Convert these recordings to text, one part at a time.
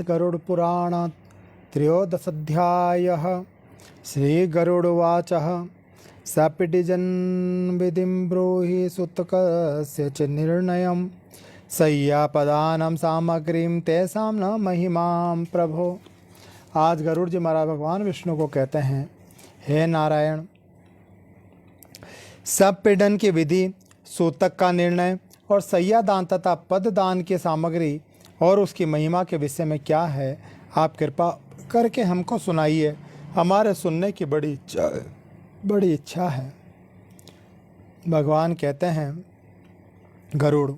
गरुड़पुराण त्रयोदशाध्यायः। श्रीगरुड़वाच सपीडिजन्विधिं ब्रूहि सुतकस्य च निर्णयं सय्यापदानं सामग्रीं तेषां न महिमां प्रभो। आज गरुड़ जी महाराज भगवान विष्णु को कहते हैं, हे नारायण, सपीडन की विधि, सूतक का निर्णय और सय्यादान तथा पददान की सामग्री और उसकी महिमा के विषय में क्या है, आप कृपा करके हमको सुनाइए। हमारे सुनने की बड़ी इच्छा है। भगवान कहते हैं, गरुड़,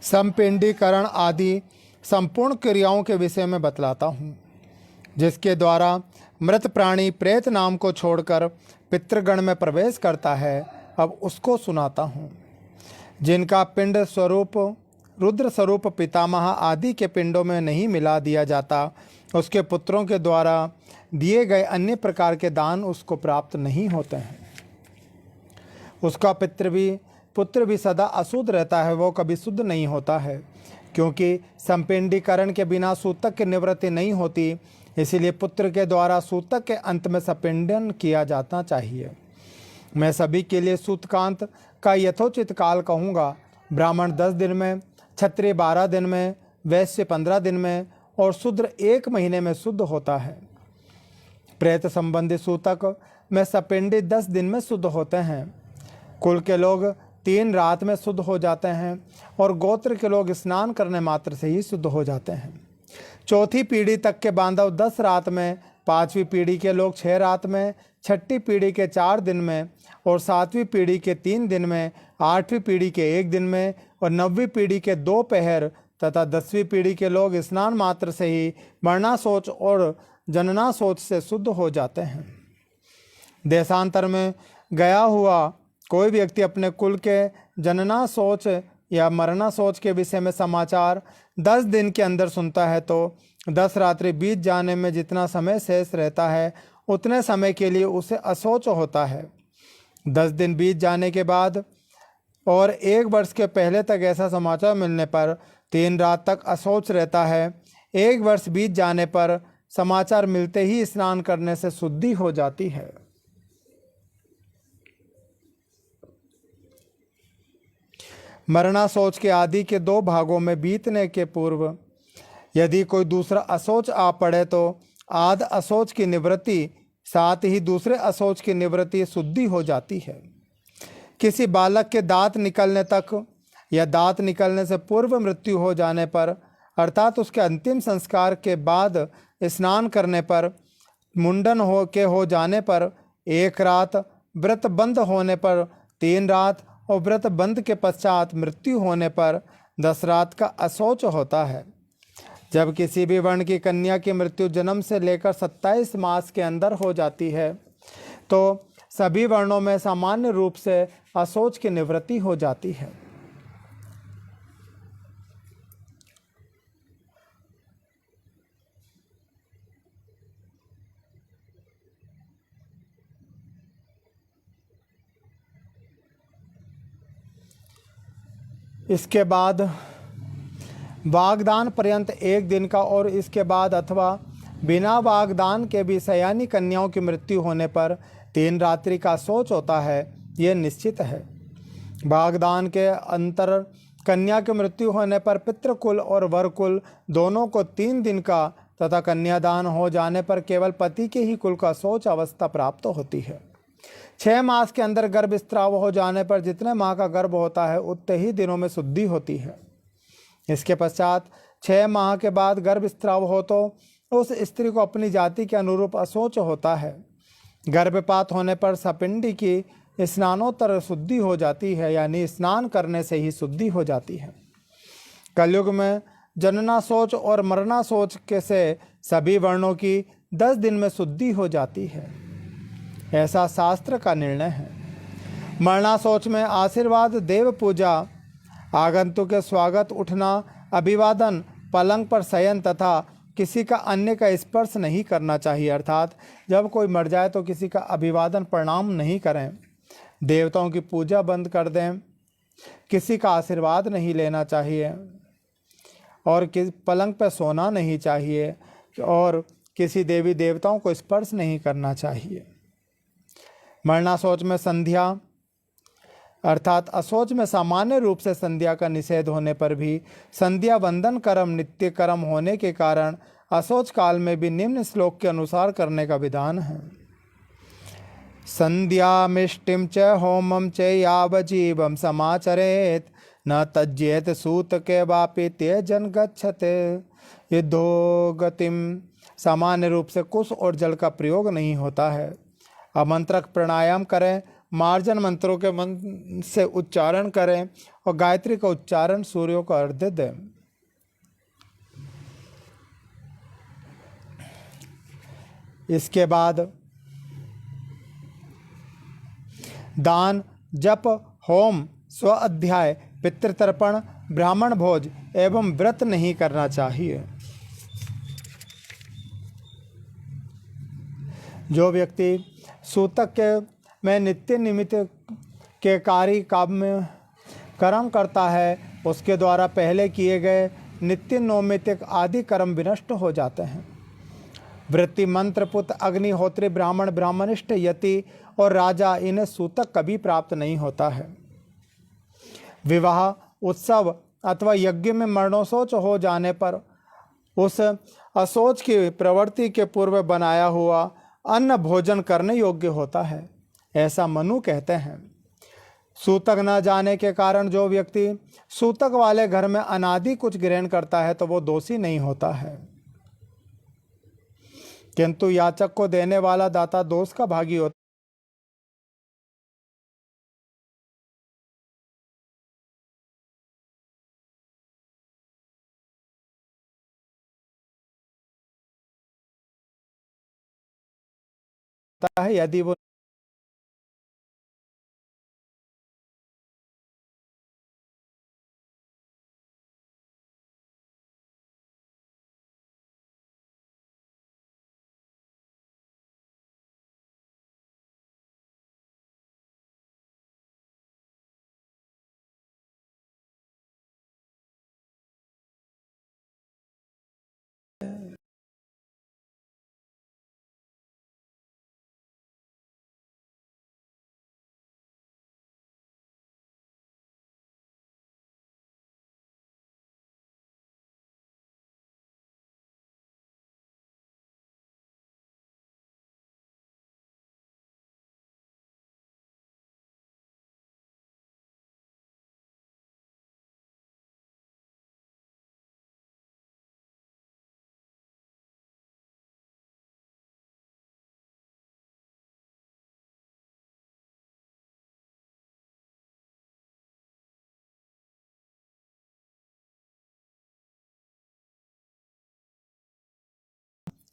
संपिंडीकरण आदि संपूर्ण क्रियाओं के विषय में बतलाता हूँ, जिसके द्वारा मृत प्राणी प्रेत नाम को छोड़कर पितृगण में प्रवेश करता है। अब उसको सुनाता हूँ। जिनका पिंड स्वरूप रुद्र स्वरूप पितामह आदि के पिंडों में नहीं मिला दिया जाता, उसके पुत्रों के द्वारा दिए गए अन्य प्रकार के दान उसको प्राप्त नहीं होते हैं। उसका पुत्र भी सदा अशुद्ध रहता है, वो कभी शुद्ध नहीं होता है, क्योंकि संपिंडीकरण के बिना सूतक की निवृत्ति नहीं होती। इसीलिए पुत्र के द्वारा सूतक के अंत में संपिंडन किया जाना चाहिए। मैं सभी के लिए सूतकांत का यथोचित काल कहूँगा। ब्राह्मण 10 दिन में, क्षत्रिय 12 दिन में, वैश्य 15 दिन में और शूद्र 1 महीने में शुद्ध होता है। प्रेत संबंधी सूतक में सपिंडी 10 दिन में शुद्ध होते हैं। कुल के लोग 3 रात में शुद्ध हो जाते हैं और गोत्र के लोग स्नान करने मात्र से ही शुद्ध हो जाते हैं। चौथी पीढ़ी तक के बांधव 10 रात में, 5वीं पीढ़ी के लोग 6 रात में, 6ठी पीढ़ी के 4 दिन में और 7वीं पीढ़ी के 3 दिन में, 8वीं पीढ़ी के 1 दिन में और 9वीं पीढ़ी के 2 पहर तथा 10वीं पीढ़ी के लोग स्नान मात्र से ही मरना सोच और जनना सोच से शुद्ध हो जाते हैं। देशांतर में गया हुआ कोई व्यक्ति अपने कुल के जनना सोच या मरना सोच के विषय में समाचार 10 दिन के अंदर सुनता है, तो 10 रात्रि बीत जाने में जितना समय शेष रहता है, उतने समय के लिए उसे असोच होता है। 10 दिन बीत जाने के बाद और 1 वर्ष के पहले तक ऐसा समाचार मिलने पर 3 रात तक असोच रहता है। 1 वर्ष बीत जाने पर समाचार मिलते ही स्नान करने से शुद्धि हो जाती है। मरना सोच के आदि के 2 भागों में बीतने के पूर्व यदि कोई दूसरा असोच आ पड़े, तो आध असोच की निवृत्ति साथ ही दूसरे असोच की निवृत्ति शुद्धि हो जाती है। किसी बालक के दांत निकलने तक या दांत निकलने से पूर्व मृत्यु हो जाने पर, अर्थात उसके अंतिम संस्कार के बाद स्नान करने पर, मुंडन हो जाने पर 1 रात, व्रत बंद होने पर 3 रात और व्रत बंद के पश्चात मृत्यु होने पर 10 रात का असोच होता है। जब किसी भी वर्ण की कन्या की मृत्यु जन्म से लेकर 27 मास के अंदर हो जाती है, तो सभी वर्णों में सामान्य रूप से असोच की निवृत्ति हो जाती है। इसके बाद वागदान पर्यंत 1 दिन का और इसके बाद अथवा बिना वागदान के भी सयानी कन्याओं की मृत्यु होने पर 3 रात्रि का शौच होता है, यह निश्चित है। वागदान के अंतर कन्या की मृत्यु होने पर पितृकुल और वरकुल दोनों को 3 दिन का तथा कन्यादान हो जाने पर केवल पति के ही कुल का शौच अवस्था प्राप्त होती है। 6 मास के अंदर गर्भस्राव हो जाने पर जितने माह का गर्भ होता है, उतने ही दिनों में शुद्धि होती है। इसके पश्चात 6 माह के बाद गर्भस्राव हो तो उस स्त्री को अपनी जाति के अनुरूप असोच होता है। गर्भपात होने पर सपिंडी की स्नानोत्तर शुद्धि हो जाती है, यानी स्नान करने से ही शुद्धि हो जाती है। कलयुग में जनना सोच और मरना सोच के से सभी वर्णों की 10 दिन में शुद्धि हो जाती है, ऐसा शास्त्र का निर्णय है। मरना सोच में आशीर्वाद, देव पूजा, आगंतुक के स्वागत, उठना, अभिवादन, पलंग पर शयन तथा किसी का अन्य का स्पर्श नहीं करना चाहिए। अर्थात जब कोई मर जाए तो किसी का अभिवादन प्रणाम नहीं करें, देवताओं की पूजा बंद कर दें, किसी का आशीर्वाद नहीं लेना चाहिए और किस पलंग पर सोना नहीं चाहिए और किसी देवी देवताओं को स्पर्श नहीं करना चाहिए। मरणाशौच में संध्या अर्थात अशौच में सामान्य रूप से संध्या का निषेध होने पर भी संध्या वंदन कर्म नित्य कर्म होने के कारण अशौच काल में भी निम्न श्लोक के अनुसार करने का विधान है। संध्यामिष्टिं च होमं च यावजीवं समाचरेत न तज्जेत सूत के वापि त्यजन गच्छते। युद्धो गतिम सामान्य रूप से कुश और जल का प्रयोग नहीं होता है। अमंत्रक प्राणायाम करें, मार्जन मंत्रों के मंत्र से उच्चारण करें और गायत्री का उच्चारण सूर्यों को अर्घ्य दें। इसके बाद दान, जप, होम, स्व अध्याय, पितृतर्पण, ब्राह्मण भोज एवं व्रत नहीं करना चाहिए। जो व्यक्ति सूतक के में नित्य निमित्त के कार्य काम कर्म करता है उसके द्वारा पहले किए गए नित्य नैमित्तिक आदि कर्म विनष्ट हो जाते हैं। वृत्ति, मंत्र, पुत्र, अग्निहोत्री, ब्राह्मण, ब्राह्मणिष्ठ, यति और राजा इन्हें सूतक कभी प्राप्त नहीं होता है। विवाह, उत्सव अथवा यज्ञ में मरणोशौच हो जाने पर उस अशौच की प्रवृत्ति के पूर्व बनाया हुआ अन्न भोजन करने योग्य होता है, ऐसा मनु कहते हैं। सूतक न जाने के कारण जो व्यक्ति सूतक वाले घर में अनादि कुछ ग्रहण करता है तो वो दोषी नहीं होता है, किंतु याचक को देने वाला दाता दोष का भागी होता है। यदि वो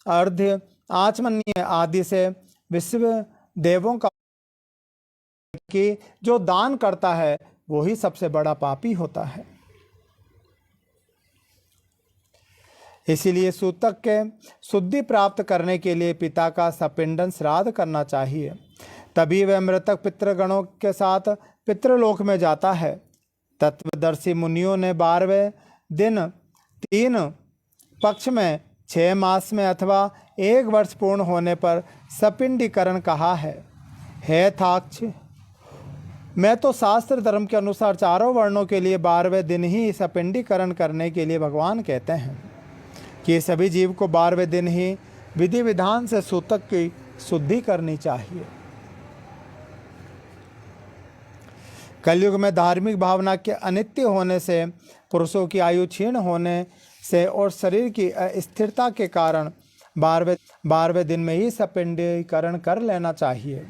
अर्ध्य, आचमन्य आदि से विश्व देवों का कि जो दान करता है वही सबसे बड़ा पापी होता है। इसीलिए सूतक के शुद्धि प्राप्त करने के लिए पिता का सपिंडन श्राद्ध करना चाहिए, तभी वह मृतक पितृगणों के साथ पितृलोक में जाता है। तत्वदर्शी मुनियों ने 12वें दिन 3 पक्ष में 6 मास में अथवा 1 वर्ष पूर्ण होने पर सपिंडीकरण कहा है। हे थाक्ष, मैं तो शास्त्र धर्म के अनुसार चारों वर्णों के लिए 12वें दिन ही सपिंडीकरण करने के लिए भगवान कहते हैं कि सभी जीव को 12वें दिन ही विधि विधान से सूतक की शुद्धि करनी चाहिए। कलयुग में धार्मिक भावना के अनित्य होने से, पुरुषों की आयु क्षीण होने से और शरीर की अस्थिरता के कारण 12वें दिन में ही सपिंडीकरण कर लेना चाहिए।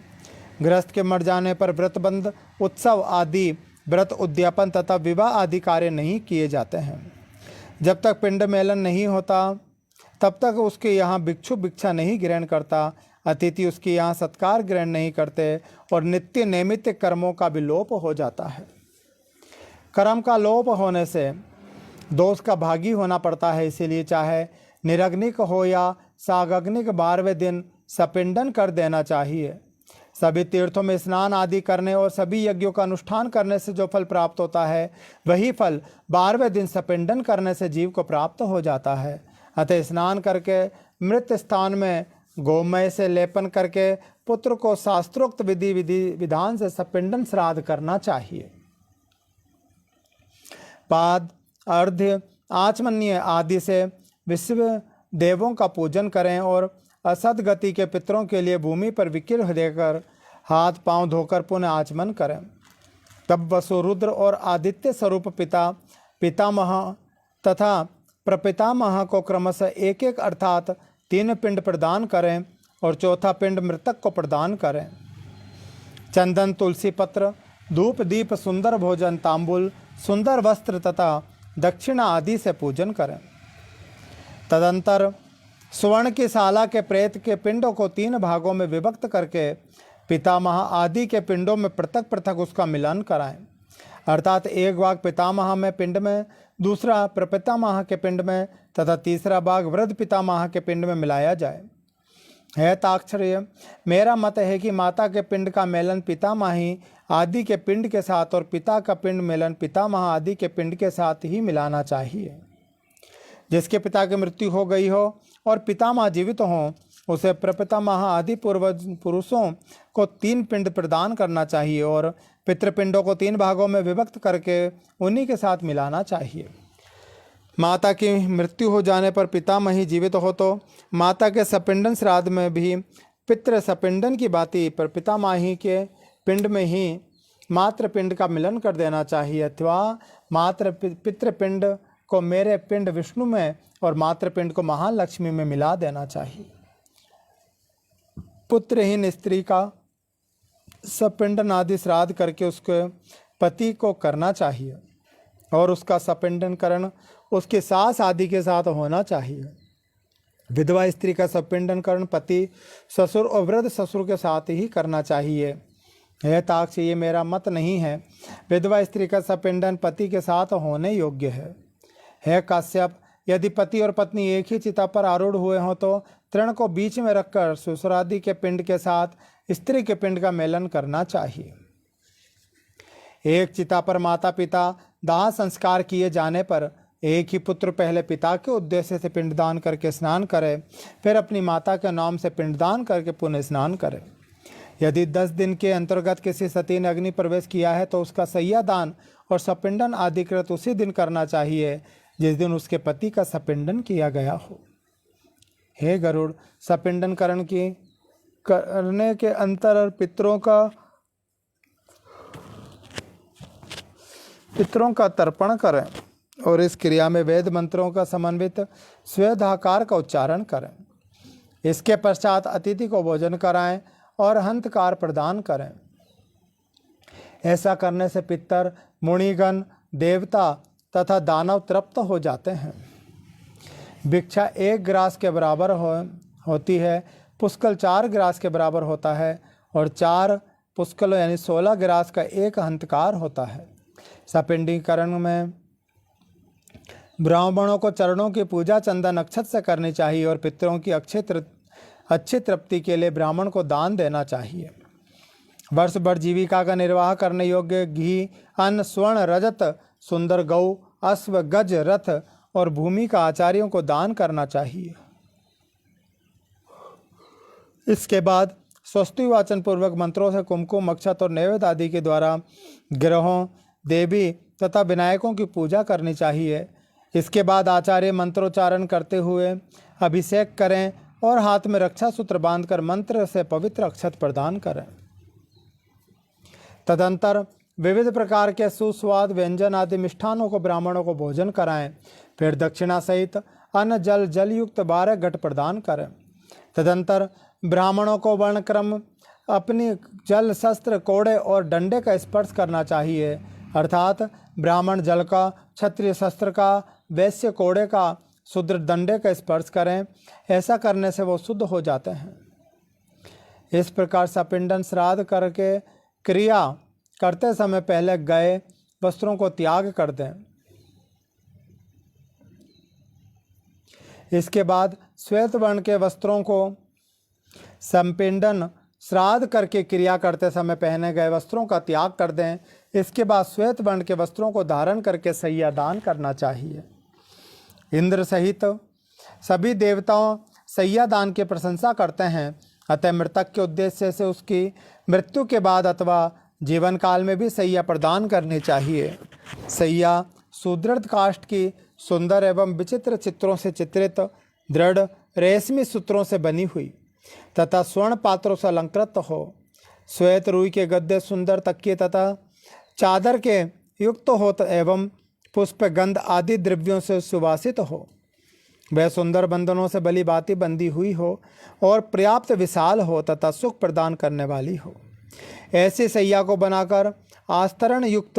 गृहस्थ के मर जाने पर व्रतबंध, उत्सव आदि व्रत उद्यापन तथा विवाह आदि कार्य नहीं किए जाते हैं। जब तक पिंड मेलन नहीं होता तब तक उसके यहाँ भिक्षु भिक्षा नहीं ग्रहण करता, अतिथि उसके यहाँ सत्कार ग्रहण नहीं करते और नित्य नैमित्त कर्मों का भी लोप हो जाता है। कर्म का लोप होने से दोष का भागी होना पड़ता है। इसीलिए चाहे निरग्निक हो या सागग्निक 12वें दिन सपिंडन कर देना चाहिए। सभी तीर्थों में स्नान आदि करने और सभी यज्ञों का अनुष्ठान करने से जो फल प्राप्त होता है, वही फल 12वें दिन सपिंडन करने से जीव को प्राप्त हो जाता है। अतः स्नान करके मृत स्थान में गोमय से लेपन करके पुत्र को शास्त्रोक्त विधान से सपिंडन श्राद्ध करना चाहिए। पाद, अर्घ्य, आचमन्य आदि से विश्व देवों का पूजन करें और असदगति के पितरों के लिए भूमि पर विकिर देकर हाथ पांव धोकर पुनः आचमन करें। तब वसु, रुद्र और आदित्य स्वरूप पितामह तथा प्रपितामह को क्रमशः एक एक अर्थात 3 पिंड प्रदान करें और चौथा पिंड मृतक को प्रदान करें। चंदन, तुलसी पत्र, धूप, दीप, सुंदर भोजन, तांबुल, सुंदर वस्त्र तथा दक्षिणा आदि से पूजन करें। तदंतर स्वर्ण की शाला के प्रेत के पिंडों को 3 भागों में विभक्त करके पितामह आदि के पिंडों में पृथक पृथक उसका मिलन कराएं। अर्थात एक भाग पितामह में पिंड में, दूसरा प्रपितामह के पिंड में तथा तीसरा भाग वृद्ध पितामह के पिंड में मिलाया जाए। है ताक्षर्य, मेरा मत है कि माता के पिंड का मेलन पितामही आदि के पिंड के साथ और पिता का पिंड मेलन पितामह आदि के पिंड के साथ ही मिलाना चाहिए। जिसके पिता की मृत्यु हो गई हो और पितामह जीवित हों, उसे प्रपितामह आदि पूर्वज पुरुषों को 3 पिंड प्रदान करना चाहिए और पितृपिंडों को 3 भागों में विभक्त करके उन्हीं के साथ मिलाना चाहिए। माता की मृत्यु हो जाने पर पितामही जीवित हो तो माता के सपिंडन श्राद्ध में भी पितृ सपिंडन की भांति पर पितामही के पिंड में ही मातृपिंड का मिलन कर देना चाहिए, अथवा पितृपिंड को मेरे पिंड विष्णु में और मातृपिंड को महालक्ष्मी में मिला देना चाहिए। पुत्रहीन स्त्री का सपिंडन आदि श्राद्ध करके उसके पति को करना चाहिए और उसका सपिंडन करण उसके सास आदि के साथ होना चाहिए। विधवा स्त्री का सपिंडन करण पति, ससुर और वृद्ध ससुर के साथ ही करना चाहिए। यह ताक्ष, ये मेरा मत नहीं है। विधवा स्त्री का सपिंडन पति के साथ होने योग्य है काश्यप, यदि पति और पत्नी एक ही चिता पर आरूढ़ हुए हों तो तृण को बीच में रखकर ससुरादि के पिंड के साथ स्त्री के पिंड का मेलन करना चाहिए। एक चिता पर माता पिता दाह संस्कार किए जाने पर एक ही पुत्र पहले पिता के उद्देश्य से पिंडदान करके स्नान करे, फिर अपनी माता के नाम से पिंडदान करके पुनः स्नान करे। यदि 10 दिन के अंतर्गत किसी सती ने अग्नि प्रवेश किया है तो उसका सैया दान और सपिंडन आदि कृत उसी दिन करना चाहिए जिस दिन उसके पति का सपिंडन किया गया हो। हे गरुड़, सपिंडन करने के अंतर पितरों का तर्पण करें और इस क्रिया में वेद मंत्रों का समन्वित स्वेधाकार का उच्चारण करें। इसके पश्चात अतिथि को भोजन कराएं और हंतकार प्रदान करें। ऐसा करने से पितर, मुनिगण, देवता तथा दानव तृप्त हो जाते हैं। भिक्षा 1 ग्रास के बराबर होती है, पुष्कल 4 ग्रास के बराबर होता है और 4 पुष्कल यानी 16 ग्रास का एक हंतकार होता है। सपिंडीकरण में ब्राह्मणों को चरणों की पूजा चंदन अक्षत से करनी चाहिए और पितरों की अच्छी तृप्ति के लिए ब्राह्मण को दान देना चाहिए। वर्ष भर जीविका का निर्वाह करने योग्य घी, अन्न, स्वर्ण, रजत, सुंदर गौ, अश्व, गज, रथ और भूमि का आचार्यों को दान करना चाहिए। इसके बाद स्वस्ति वाचन पूर्वक मंत्रों से कुमकुम, अक्षत और नैवेद्य आदि के द्वारा ग्रहों, देवी तथा विनायकों की पूजा करनी चाहिए। इसके बाद आचार्य मंत्रोच्चारण करते हुए अभिषेक करें और हाथ में रक्षा सूत्र बांधकर मंत्र से पवित्र अक्षत प्रदान करें। तदंतर विविध प्रकार के सुस्वाद व्यंजन आदि मिष्ठानों को ब्राह्मणों को भोजन कराएं। फिर दक्षिणा सहित अन्न जल युक्त 12 घट प्रदान करें। तदंतर ब्राह्मणों को वर्णक्रम अपनी जल, शस्त्र, कोड़े और डंडे का स्पर्श करना चाहिए, अर्थात ब्राह्मण जल का, क्षत्रिय शस्त्र का, वैश्य कोड़े का, शूद्र डंडे का स्पर्श करें। ऐसा करने से वो शुद्ध हो जाते हैं। इस प्रकार सपिंडन श्राद्ध करके क्रिया करते समय पहले गए वस्त्रों को त्याग कर दें। इसके बाद श्वेत वर्ण के वस्त्रों को संपिंडन श्राद्ध करके क्रिया करते समय पहने गए वस्त्रों का त्याग कर दें। इसके बाद श्वेत वर्ण के वस्त्रों को धारण करके सैया दान करना चाहिए। इंद्र सहित सभी देवताओं सैया दान की प्रशंसा करते हैं, अतः मृतक के उद्देश्य से उसकी मृत्यु के बाद अथवा जीवन काल में भी सैया प्रदान करनी चाहिए। सैया सुदृढ़ काष्ठ की सुंदर एवं विचित्र चित्रों से चित्रित दृढ़ रेशमी सूत्रों से बनी हुई तथा स्वर्ण पात्रों से अलंकृत हो। श्वेत रुई के गद्दे, सुंदर तकिए तथा चादर के युक्त हो एवं पुष्प गंध आदि द्रव्यों से सुवासित हो। वह सुंदर बंधनों से भली भांति बंधी हुई हो और पर्याप्त विशाल हो तथा सुख प्रदान करने वाली हो। ऐसी सैया को बनाकर आस्तरण युक्त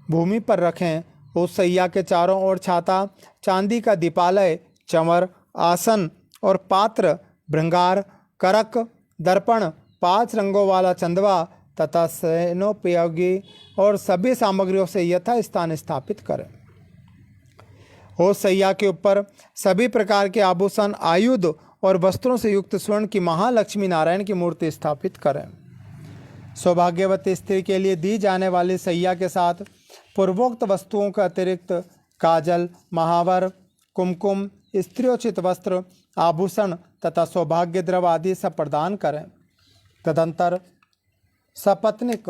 भूमि पर रखें। उस सैया के चारों ओर छाता, चांदी का दीपालय, चंवर, आसन और पात्र, भृंगार, करक, दर्पण, 5 रंगों वाला चंदवा तथा शयनोपयोगी और सभी सामग्रियों से यथा स्थान स्थापित करें। उस सैया के ऊपर सभी प्रकार के आभूषण, आयुध और वस्त्रों से युक्त स्वर्ण की महालक्ष्मी नारायण की मूर्ति स्थापित करें। सौभाग्यवती स्त्री के लिए दी जाने वाली सैया के साथ पूर्वोक्त वस्तुओं के अतिरिक्त काजल, महावर, कुमकुम, स्त्रियोचित वस्त्र, आभूषण तथा सौभाग्य द्रव आदि सब प्रदान करें। तदंतर सपत्निक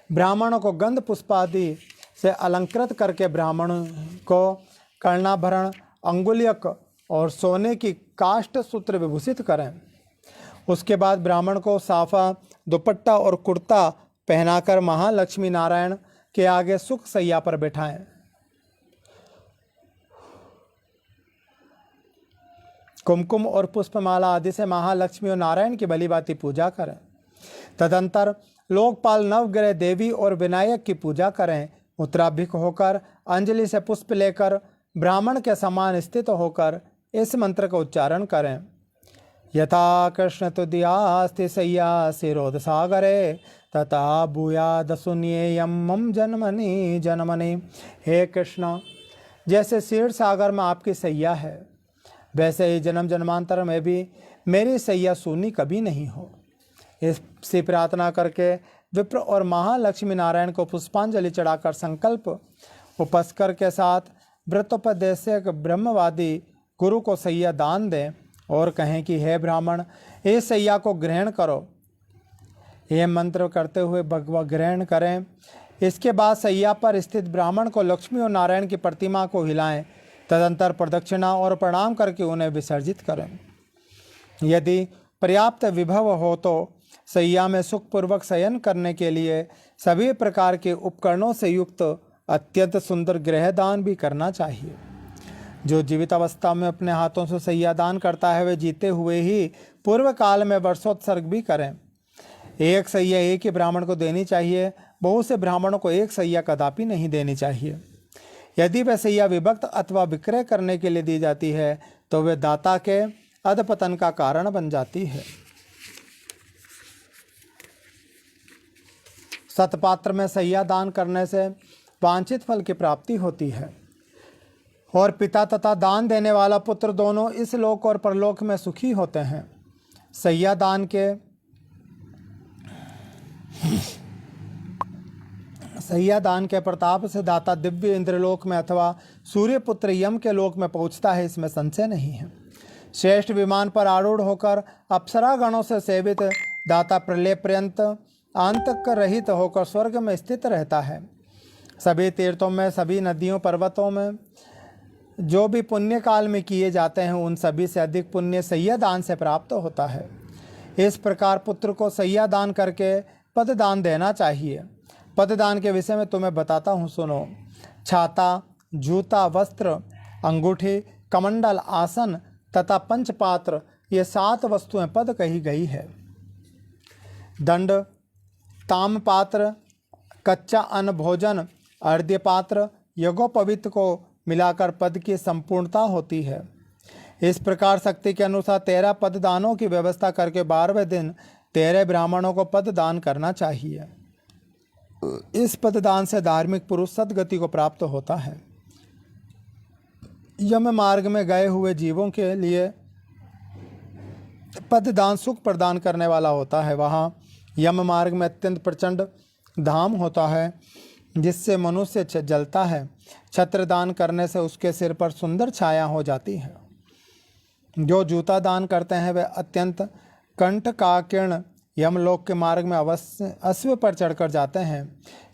ब्राह्मणों को गंध पुष्प आदि से अलंकृत करके ब्राह्मण को कर्णाभरण, अंगुलियक और सोने की काष्ठ सूत्र विभूषित करें। उसके बाद ब्राह्मण को साफा, दुपट्टा और कुर्ता पहनाकर महालक्ष्मी नारायण के आगे सुख सैया पर बैठाएं। कुमकुम और पुष्पमाला आदि से महालक्ष्मी और नारायण की भली भांति पूजा करें। तदंतर लोकपाल, नवग्रह, देवी और विनायक की पूजा करें। उत्तराभिमुख होकर अंजलि से पुष्प लेकर ब्राह्मण के समान स्थित होकर इस मंत्र का उच्चारण करें। यथा कृष्ण तुदयास्ति सैया सिरोद सागरे तथा भूयाद सुनियेयम मम जन्मनि जन्मनि। हे कृष्ण, जैसे क्षीर सागर में आपकी सैया है, वैसे ही जन्म जन्मांतर में भी मेरी सैया सूनी कभी नहीं हो। इससे प्रार्थना करके विप्र और महालक्ष्मी नारायण को पुष्पांजलि चढ़ाकर संकल्प उपस्कर के साथ व्रतोपदेशक ब्रह्मवादी गुरु को सैया दान दें और कहें कि हे ब्राह्मण, इस सैया को ग्रहण करो। यह मंत्र करते हुए भगवा ग्रहण करें। इसके बाद सैया पर स्थित ब्राह्मण को लक्ष्मी और नारायण की प्रतिमा को हिलाएं। तदंतर प्रदक्षिणा और प्रणाम करके उन्हें विसर्जित करें। यदि पर्याप्त विभव हो तो सैया में सुखपूर्वक शयन करने के लिए सभी प्रकार के उपकरणों से युक्त अत्यंत सुंदर गृहदान भी करना चाहिए। जो जीवित अवस्था में अपने हाथों से सैया दान करता है, वे जीते हुए ही पूर्व काल में वर्षोत्सर्ग भी करें। एक सैया एक ही ब्राह्मण को देनी चाहिए। बहुत से ब्राह्मणों को एक सैया कदापि नहीं देनी चाहिए। यदि वह सैया विभक्त अथवा विक्रय करने के लिए दी जाती है तो वे दाता के अधपतन का कारण बन जाती है। सतपात्र में सैया दान करने से वांछित फल की प्राप्ति होती है और पिता तथा दान देने वाला पुत्र दोनों इस लोक और परलोक में सुखी होते हैं। सैया दान के प्रताप से दाता दिव्य इंद्रलोक में अथवा सूर्यपुत्र यम के लोक में पहुंचता है, इसमें संशय नहीं है। श्रेष्ठ विमान पर आरूढ़ होकर अप्सरा गणों से सेवित दाता प्रलय पर्यंत आंतक रहित होकर स्वर्ग में स्थित रहता है। सभी तीर्थों में, सभी नदियों, पर्वतों में जो भी पुण्य काल में किए जाते हैं, उन सभी से अधिक पुण्य सैया दान से प्राप्त होता है। इस प्रकार पुत्र को सैया दान करके पददान देना चाहिए। पददान के विषय में तुम्हें बताता हूँ, सुनो। छाता, जूता, वस्त्र, अंगूठी, कमंडल, आसन तथा पंचपात्र, ये 7 वस्तुएं पद कही गई है। दंड, तामपात्र, कच्चा अन्न भोजन, अर्घ्यपात्र, यज्ञोपवीत को मिलाकर पद की संपूर्णता होती है। इस प्रकार शक्ति के अनुसार 13 पददानों की व्यवस्था करके 12वें दिन 13 ब्राह्मणों को पददान करना चाहिए। इस पददान से धार्मिक पुरुष सद्गति को प्राप्त होता है। यम मार्ग में गए हुए जीवों के लिए पददान सुख प्रदान करने वाला होता है। वहाँ यम मार्ग में अत्यंत प्रचंड धाम होता है जिससे मनुष्य जलता है। छत्र दान करने से उसके सिर पर सुंदर छाया हो जाती है। जो जूता दान करते हैं वे अत्यंत कंटकाकीर्ण यमलोक के मार्ग में अवश्य अश्व पर चढ़कर जाते हैं।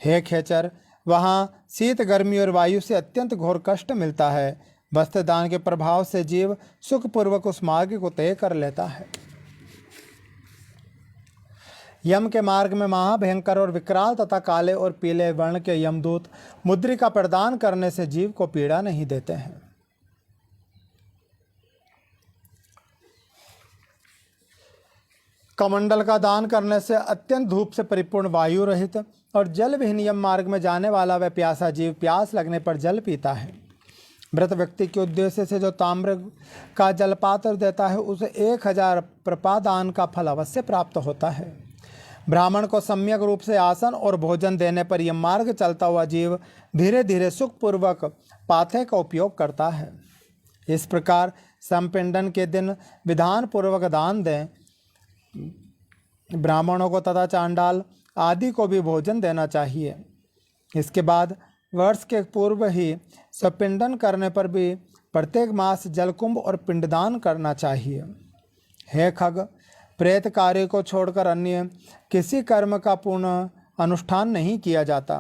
हे खेचर, वहाँ शीत गर्मी और वायु से अत्यंत घोर कष्ट मिलता है। वस्त्र दान के प्रभाव से जीव सुखपूर्वक उस मार्ग को तय कर लेता है। यम के मार्ग में महाभयंकर और विकराल तथा काले और पीले वर्ण के यमदूत मुद्रिका प्रदान करने से जीव को पीड़ा नहीं देते हैं। कमंडल का दान करने से अत्यंत धूप से परिपूर्ण वायु रहित और जल विहीन यम मार्ग में जाने वाला वह प्यासा जीव प्यास लगने पर जल पीता है। व्रत व्यक्ति के उद्देश्य से जो ताम्र का जलपात्र देता है उसे 1000 प्रपादान का फल अवश्य प्राप्त होता है। ब्राह्मण को सम्यक रूप से आसन और भोजन देने पर यम मार्ग चलता हुआ जीव धीरे धीरे सुखपूर्वक पाथे का उपयोग करता है। इस प्रकार संपिंडन के दिन विधान पूर्वक दान दें। ब्राह्मणों को तथा चांडाल आदि को भी भोजन देना चाहिए। इसके बाद वर्ष के पूर्व ही सपिंडन करने पर भी प्रत्येक मास जलकुंभ और पिंडदान करना चाहिए। हे खग, प्रेत कार्य को छोड़कर अन्य किसी कर्म का पूर्ण अनुष्ठान नहीं किया जाता,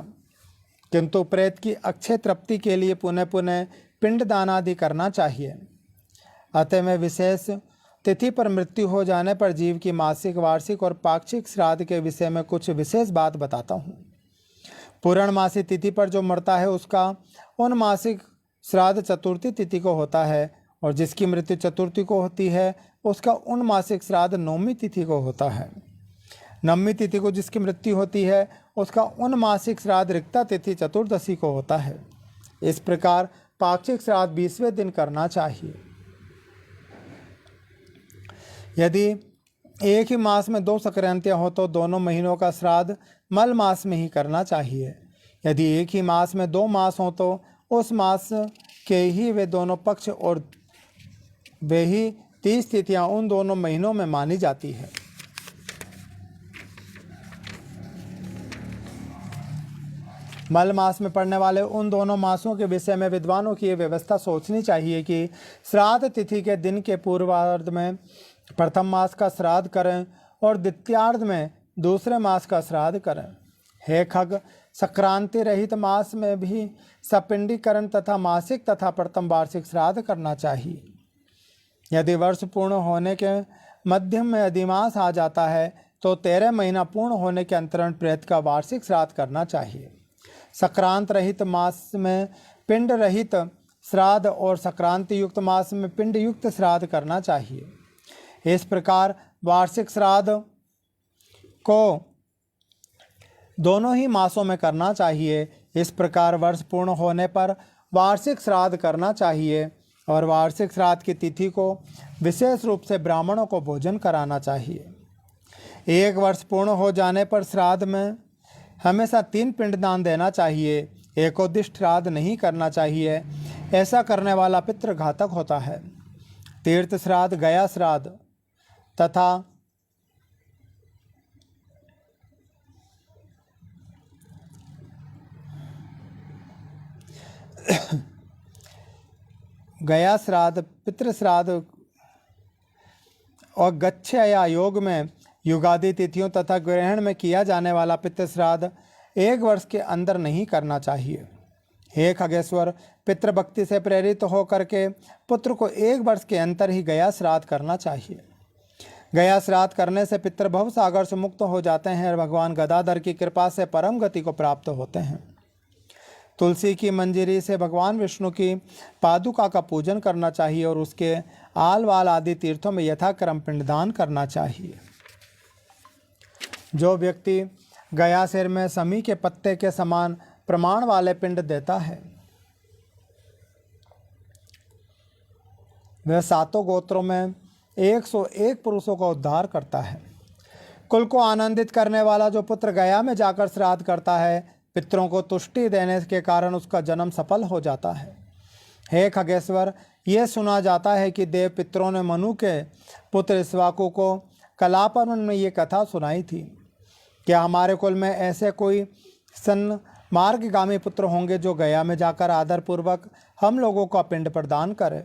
किंतु प्रेत की अक्षय तृप्ति के लिए पुनः पुनः पिंडदान आदि करना चाहिए। अतः में विशेष तिथि पर मृत्यु हो जाने पर जीव की मासिक, वार्षिक और पाक्षिक श्राद्ध के विषय में कुछ विशेष बात बताता हूँ। पूर्णमासी तिथि पर जो मरता है उसका उन मासिक श्राद्ध चतुर्थी तिथि को होता है, और जिसकी मृत्यु चतुर्थी को होती है उसका उन मासिक श्राद्ध नवमी तिथि को होता है। नवमी तिथि को जिसकी मृत्यु होती है उसका उन मासिक श्राद्ध रिक्ता तिथि चतुर्दशी को होता है। इस प्रकार पाक्षिक श्राद्ध 20वें दिन करना चाहिए। यदि एक ही मास में 2 संक्रांतियाँ हो तो दोनों महीनों का श्राद्ध मल मास में ही करना चाहिए। यदि एक ही मास में 2 मास हो तो उस मास के ही वे दोनों पक्ष और वे ही 30 तिथियाँ उन दोनों महीनों में मानी जाती है। मल मास में पड़ने वाले उन दोनों मासों के विषय में विद्वानों की ये व्यवस्था सोचनी चाहिए कि श्राद्ध तिथि के दिन के पूर्वार्ध में प्रथम मास का श्राद्ध करें और द्वितीयार्ध में दूसरे मास का श्राद्ध करें। हे खग, संक्रांति रहित मास में भी सपिंडीकरण तथा मासिक तथा प्रथम वार्षिक श्राद्ध करना चाहिए। यदि वर्ष पूर्ण होने के मध्यम में अधिमास आ जाता है तो 13 महीना पूर्ण होने के अंतरण प्रेत का वार्षिक श्राद्ध करना चाहिए। संक्रांत रहित मास में पिंड रहित श्राद्ध और संक्रांति युक्त मास में पिंड युक्त श्राद्ध करना चाहिए। इस प्रकार वार्षिक श्राद्ध को दोनों ही मासों में करना चाहिए। इस प्रकार वर्ष पूर्ण होने पर वार्षिक श्राद्ध करना चाहिए और वार्षिक श्राद्ध की तिथि को विशेष रूप से ब्राह्मणों को भोजन कराना चाहिए। 1 वर्ष पूर्ण हो जाने पर श्राद्ध में हमेशा 3 पिंडदान देना चाहिए। एकोदिष्ट श्राद्ध नहीं करना चाहिए, ऐसा करने वाला पितृघातक होता है। तीर्थ श्राद्ध, गया श्राद्ध तथा गया श्राद्ध, पितृ श्राद्ध और गच्छया योग में युगादि तिथियों तथा ग्रहण में किया जाने वाला पितृ श्राद्ध 1 वर्ष के अंदर नहीं करना चाहिए। हे खगेश्वर, पितृभक्ति से प्रेरित होकर के पुत्र को 1 वर्ष के अंतर ही गया श्राद्ध करना चाहिए। गया श्राद्ध करने से पितृ भव सागर से मुक्त हो जाते हैं और भगवान गदाधर की कृपा से परम गति को प्राप्त होते हैं। तुलसी की मंजरी से भगवान विष्णु की पादुका का पूजन करना चाहिए और उसके आल वाल आदि तीर्थों में यथाक्रम पिंडदान करना चाहिए। जो व्यक्ति गया सिर में समी के पत्ते के समान प्रमाण वाले पिंड देता है वह 7 गोत्रों में 101 पुरुषों का उद्धार करता है। कुल को आनंदित करने वाला जो पुत्र गया में जाकर श्राद्ध करता है, पितरों को तुष्टि देने के कारण उसका जन्म सफल हो जाता है। हे खगेश्वर, यह सुना जाता है कि देव पितरों ने मनु के पुत्र इक्ष्वाकु को कलापर्वन में ये कथा सुनाई थी। क्या हमारे कुल में ऐसे कोई सन्मार्गगामी पुत्र होंगे जो गया में जाकर आदरपूर्वक हम लोगों को पिंड प्रदान करे?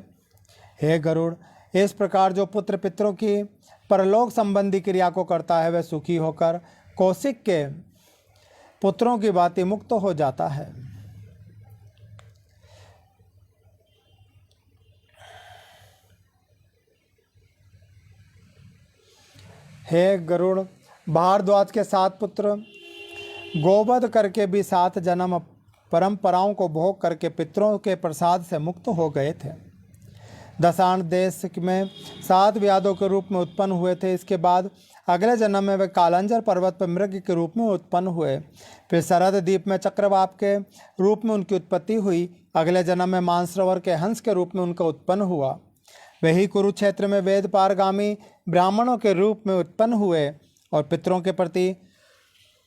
हे गरुड़, इस प्रकार जो पुत्र पितरों की परलोक संबंधी क्रिया को करता है वह सुखी होकर कौशिक के पुत्रों की भांति मुक्त हो जाता है। हे गरुड़, भारद्वाज के 7 पुत्र गोवध करके भी 7 जन्म परंपराओं को भोग करके पितरों के प्रसाद से मुक्त हो गए थे। दशाण देश में 7 व्याधों के रूप में उत्पन्न हुए थे। इसके बाद अगले जन्म में वे कालंजर पर्वत पर मृग के रूप में उत्पन्न हुए। फिर शरद द्वीप में चक्रवाप के रूप में उनकी उत्पत्ति हुई। अगले जन्म में मानसरोवर के हंस के रूप में उनका उत्पन्न हुआ। वही कुरुक्षेत्र में वेद पारगामी ब्राह्मणों के रूप में उत्पन्न हुए और पितरों के प्रति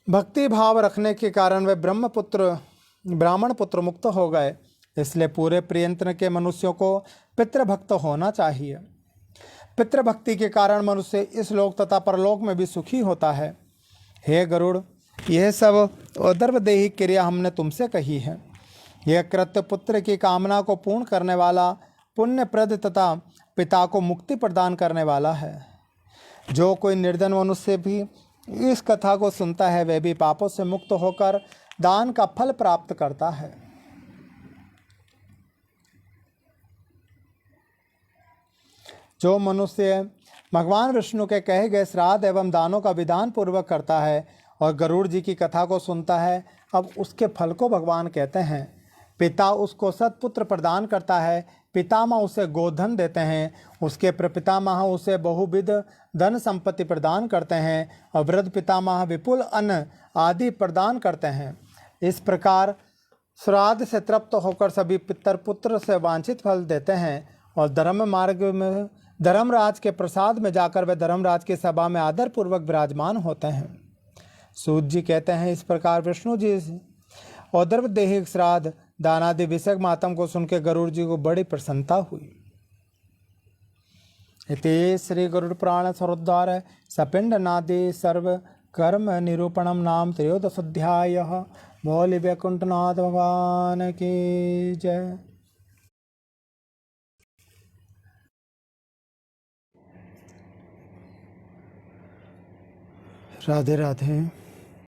भक्ति भाव रखने के कारण वे ब्राह्मण पुत्र मुक्त हो गए। इसलिए पूरे प्रयत्न के मनुष्यों को पितृभक्त होना चाहिए। पितृभक्ति के कारण मनुष्य इस लोक तथा परलोक में भी सुखी होता है। हे गरुड़, यह सब औदर्भदेही क्रिया हमने तुमसे कही है। यह कृत्य पुत्र की कामना को पूर्ण करने वाला, पुण्यप्रद तथा पिता को मुक्ति प्रदान करने वाला है। जो कोई निर्धन मनुष्य भी इस कथा को सुनता है वह भी पापों से मुक्त होकर दान का फल प्राप्त करता है। जो मनुष्य भगवान विष्णु के कहे गए श्राद्ध एवं दानों का विधान पूर्वक करता है और गरुड़ जी की कथा को सुनता है, अब उसके फल को भगवान कहते हैं। पिता उसको सत्पुत्र प्रदान करता है, पितामह उसे गोधन देते हैं, उसके प्रपितामह उसे बहुविध धन संपत्ति प्रदान करते हैं और वृद्ध पितामह विपुल अन्न आदि प्रदान करते हैं। इस प्रकार श्राद्ध से तृप्त होकर सभी पितर पुत्र से वांछित फल देते हैं और धर्म मार्ग में धर्मराज के प्रसाद में जाकर वे धर्मराज की सभा में आदरपूर्वक विराजमान होते हैं। सूत जी कहते हैं, इस प्रकार विष्णु जी औदर्भदेही श्राद्ध दानादि विषय मातम को सुनकर गरुड़ जी को बड़ी प्रसन्नता हुई। इति श्री गरुड़ पुराण सरोद्धार सपिंड नादि सर्व कर्म निरूपणम नाम 13 अध्याय। बोले वैकुंठनाथ भगवान की जय। राधे राधे।